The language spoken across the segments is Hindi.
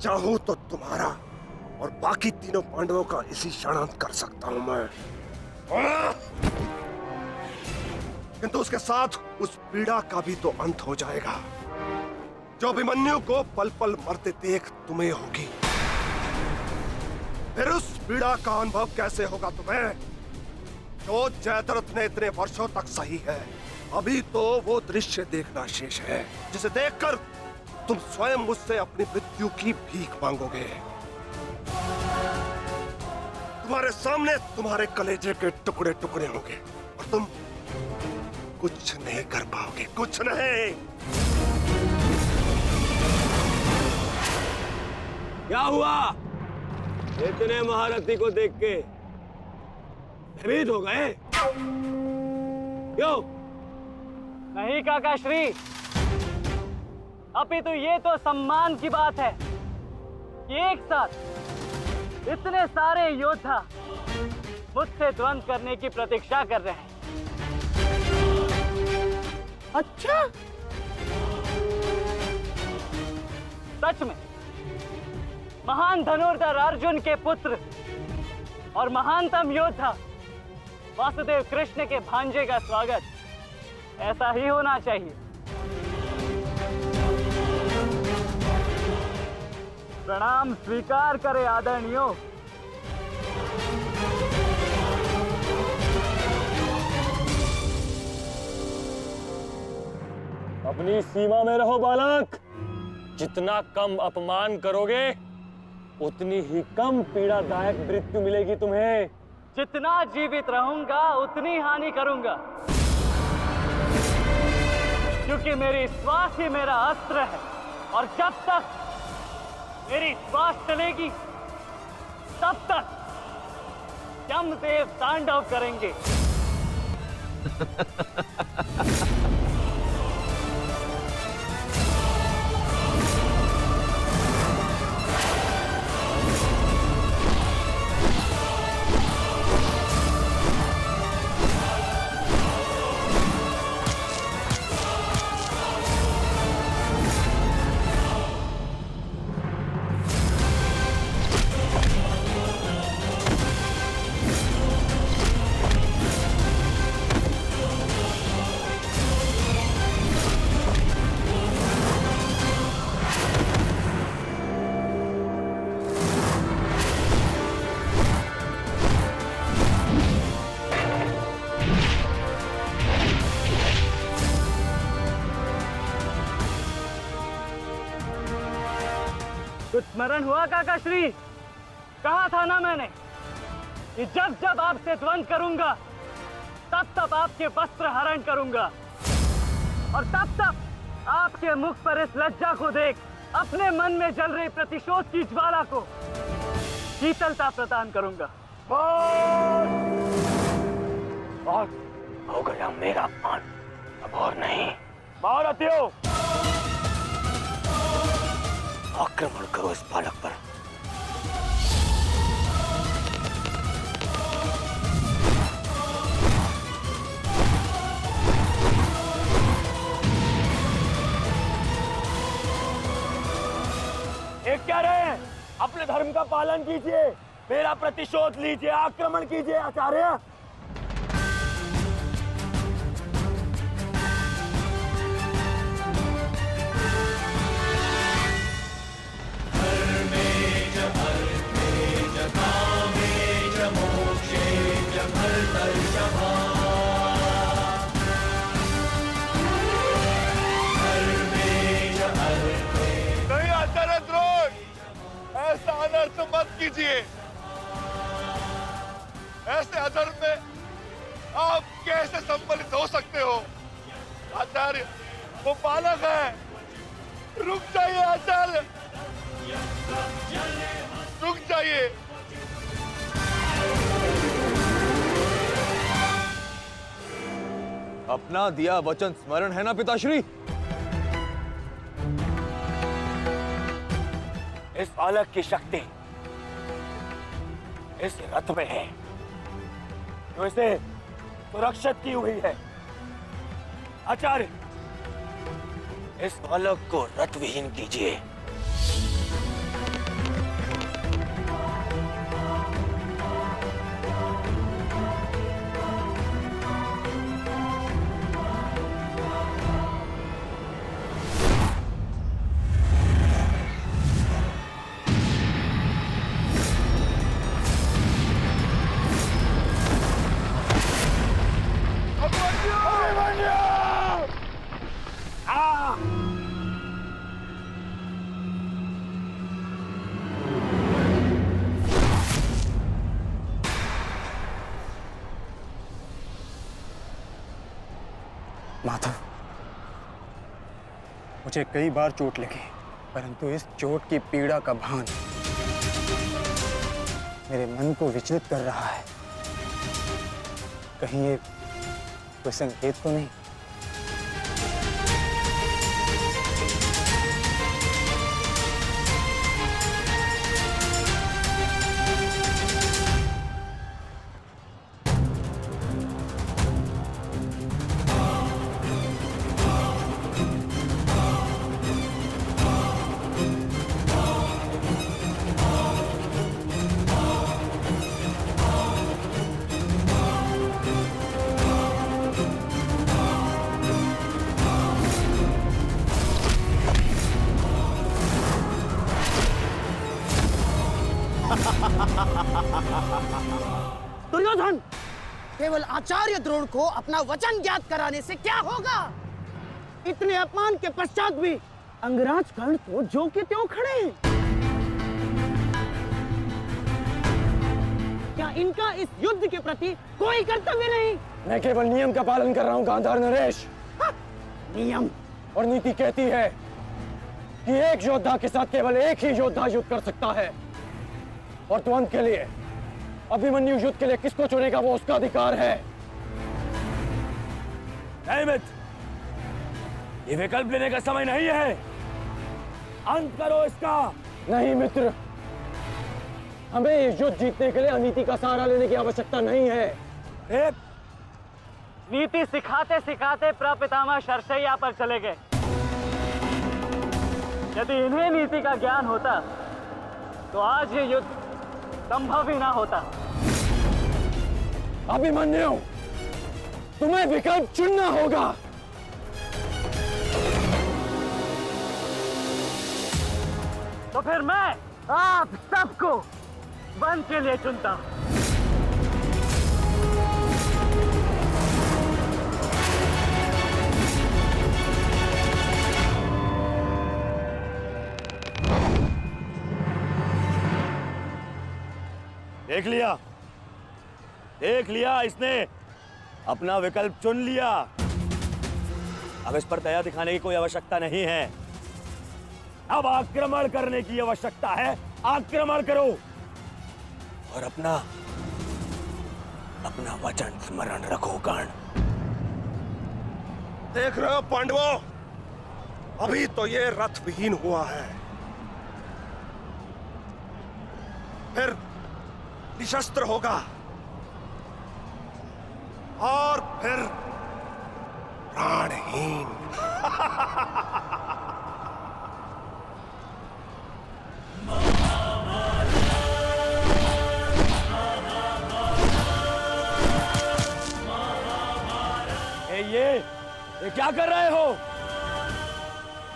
चाहूं तो तुम्हारा और बाकी तीनों पांडवों का इसी क्षण अंत कर सकता हूं मैं। किंतु उसके साथ उस पीड़ा का भी तो अंत हो जाएगा जो अभिमन्यु को पल पल मरते देख तुम्हें होगी। फिर उस पीड़ा का अनुभव कैसे होगा तुम्हें जो जयद्रथ ने इतने वर्षों तक सही है। अभी तो वो दृश्य देखना शेष है जिसे देखकर तुम स्वयं मुझसे अपनी मृत्यु की भीख मांगोगे। तुम्हारे सामने तुम्हारे कलेजे के टुकड़े टुकड़े होंगे और तुम कुछ नहीं कर पाओगे, कुछ नहीं। क्या हुआ? इतने महारथी को देख के भयभीत हो गए? क्यों? नहीं काका श्री, अभी तो ये तो सम्मान की बात है कि एक साथ इतने सारे योद्धा मुझसे द्वंद्व करने की प्रतीक्षा कर रहे हैं। अच्छा, सच में महान धनुर्धर अर्जुन के पुत्र और महानतम योद्धा वासुदेव कृष्ण के भांजे का स्वागत ऐसा ही होना चाहिए। प्रणाम स्वीकार करे आदरणीयों। अपनी सीमा में रहो बालक। जितना कम अपमान करोगे उतनी ही कम पीड़ादायक मृत्यु मिलेगी तुम्हें। जितना जीवित रहूंगा उतनी हानि करूंगा, क्योंकि मेरी श्वास ही मेरा अस्त्र है और जब तक मेरी श्वास चलेगी तब तक यमदेव तांडव करेंगे। कुछ स्मरण हुआ काका श्री? कहा था ना मैंने कि जब जब आपसे द्वंद्व करूंगा तब तब आपके वस्त्र हरण करूंगा और तब तब आपके मुख पर इस लज्जा को देख अपने मन में जल रही प्रतिशोध की ज्वाला को शीतलता प्रदान करूंगा। और हो गया मेरा अपमान, अब और नहीं। महारथियों, आक्रमण करो इस बालक पर। एक क्या रहे हैं? अपने धर्म का पालन कीजिए, मेरा प्रतिशोध लीजिए, आक्रमण कीजिए आचार्य। ऐसा अनर्थ मत कीजिए। ऐसे अधर्म में आप कैसे सम्मिलित हो सकते हो? आचार्य, वो बालक है। रुक जाइए आचार्य, रुक जाइए। अपना दिया वचन स्मरण है ना पिताश्री? इस बालक की शक्ति इस रथ में है जो इसे सुरक्षित की हुई है। आचार्य, इस बालक को रथ विहीन कीजिए। माधव, मुझे कई बार चोट लगी, परंतु इस चोट की पीड़ा का भान मेरे मन को विचलित कर रहा है। कहीं ये कोई संकेत तो नहीं? दुर्योधन, केवल आचार्य द्रोण को अपना वचन ज्ञात कराने से क्या होगा? इतने अपमान के पश्चात भी अंगराज कर्ण तो जो के त्यों खड़े हैं। क्या इनका इस युद्ध के प्रति कोई कर्तव्य नहीं? मैं केवल नियम का पालन कर रहा हूँ गांधार नरेश। नियम और नीति कहती है कि एक योद्धा के साथ केवल एक ही योद्धा युद्ध कर सकता है, और तुरंत के लिए अभिमन्यु युद्ध के लिए किसको चुनेगा वो उसका अधिकार है। नहीं मित्र, ये विकल्प लेने का समय नहीं है। अंत करो इसका। नहीं मित्र, हमें ये युद्ध जीतने के लिए अनीति का सहारा लेने की आवश्यकता नहीं है। नीति सिखाते सिखाते प्रपितामह शरशैया पर चले गए। यदि इन्हें नीति का ज्ञान होता तो आज ये युद्ध संभव ही ना होता। अभिमन्यु, तुम्हें विकल्प चुनना होगा। तो फिर मैं आप सबको वन के लिए चुनता हूं। देख लिया, इसने अपना विकल्प चुन लिया। अब इस पर दया दिखाने की कोई आवश्यकता नहीं है। अब आक्रमण करने की आवश्यकता है। आक्रमण करो और अपना वचन स्मरण रखो कर्ण। देख रहे हो पांडवों, अभी तो ये रथ विहीन हुआ है, फिर निशस्त्र होगा और फिर प्राणहीन। ये क्या कर रहे हो?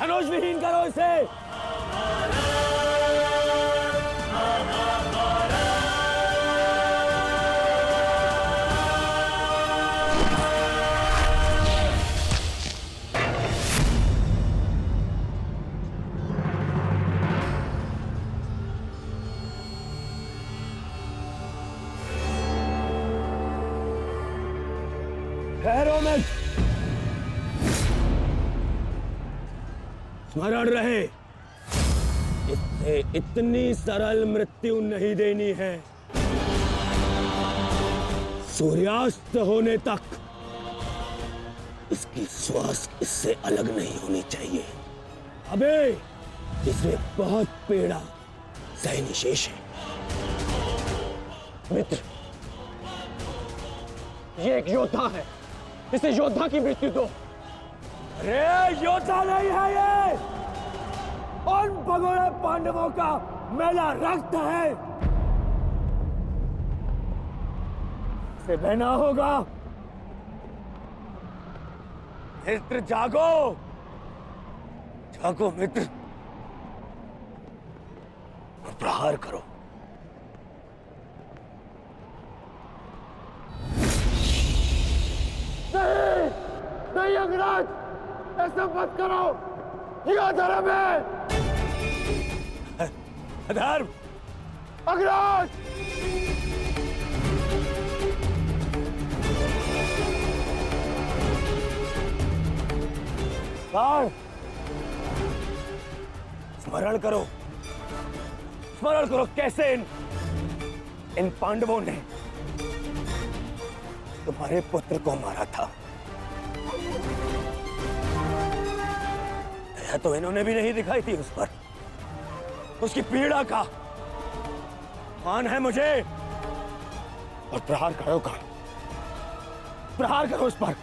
धनुष विहीन करो इसे। ठहरो मित्र, स्मरण रहे, इससे इतनी सरल मृत्यु नहीं देनी है। सूर्यास्त होने तक इसकी श्वास इससे अलग नहीं होनी चाहिए। अबे इसमें बहुत पीड़ा सहनी शेष है। मित्र, ये एक योद्धा है, इसे योद्धा की मृत्यु दो। अरे योद्धा नहीं है ये, उन भगोड़े पांडवों का मेला रक्त है। इसे बहना होगा। मित्र जागो, जागो मित्र, और प्रहार करो। नहीं नहीं अंगराज, ऐसा मत करो, ये अधर्म है। अधर्म? अंगराज, बाण, स्मरण करो, स्मरण करो कैसे इन पांडवों ने तुम्हारे पुत्र को मारा था। दया तो इन्होंने भी नहीं दिखाई थी उस पर। उसकी पीड़ा का मान है मुझे, और प्रहार करो, प्रहार करो उस पर।